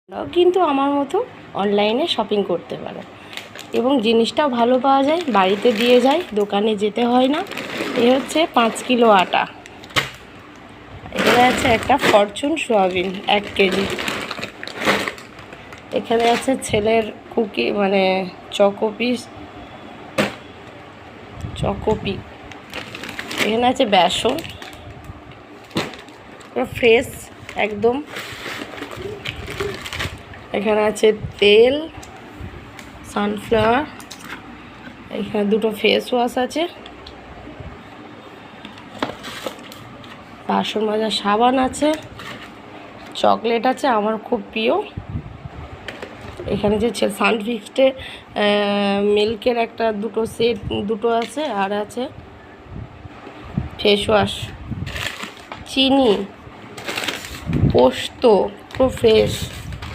তোমরাও কিন্তু আমার মতো অনলাইনে শপিং করতে পারো এবং জিনিসটাও ভালো পাওয়া যায়, বাড়িতে দিয়ে যায়, দোকানে যেতে হয় না। এই হচ্ছে 5 কিলো আটা। এখানে আছে একটা ফরচুন সোয়াবিন 1 কেজি। এখানে আছে ছেলের কুকি মানে চকোপি। এখানে আছে বেসন, ফ্রেশ একদম। এখানে আছে তেল, সানফ্লাওয়ার। এখানে দুটো ফেস ওয়াশ আছে, বাসন মাজার সাবান আছে, চকলেট আছে আমার খুব প্রিয়। এখানে যে সানফিক্সটে মিল্কের একটা দুটো আছে, আর আছে ফেস ওয়াশ, চিনি, পোস্ত, পুরো ফ্রেশ।